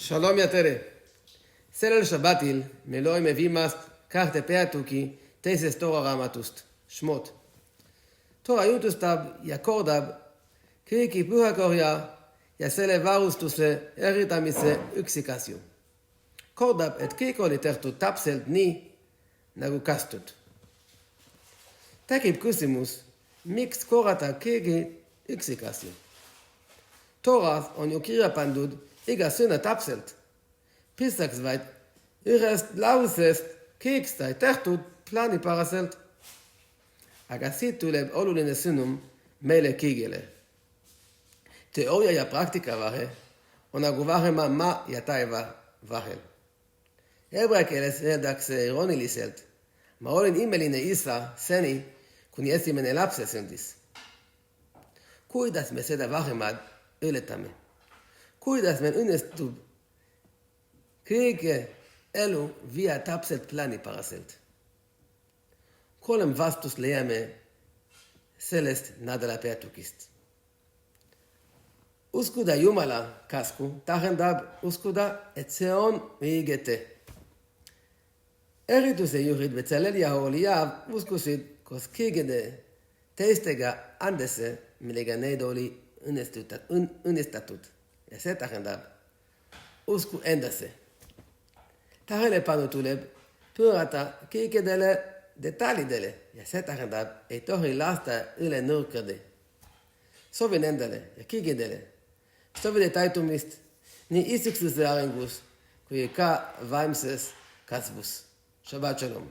Shalom yatere. Sellel Shabbatil meloi mevimas kahte peatuki teisest tooraraamatust, Shmot. Toora jutustab ja kordab kõigi pühakorja ja selle varustuse eritamise üksikasju. Kordab, et kõik oli tehtud täpselt nii, nagu kastud. Tekib küsimus, miks korrata kõigi üksikasju? Tooras on ju kirja pandud iga sõna täpselt. Piisaks vaid ühest lausest kõik sai tehtud plaanipäraselt. Aga siit tuleb oluline sõnum meile kõigile. Teooria ja praktika vahe on nagu vahemaa maa ja taiva vahel. Hebrea keeles öeldakse irooniliselt, ma olin imeline isa seni, kuni esimene lapse sündis. Kuidas me seda vahemaad ületame? Kuidas meil õnnestub kõige elu viia täpselt plaanipäraselt? 3 vastust leiame sellest nädala peatukist. Uskuda Jumala käsku tähendab uskuda, et see on õige tee. Erituse juhid Betsalel ja Oholiab uskusid koos kõigide teistega andesse, millega neid oli õnnistatud. Ja see tähendab usku endasse. Tähelepanu tuleb pöörata kõikidele detailidele ja see tähendab, ei tohi lasta üle nõrkade. Soovin endale ja kõikidele soovide täitumist nii isiksuse arengus kui ka vaimses kasvus. Shabbat shalom.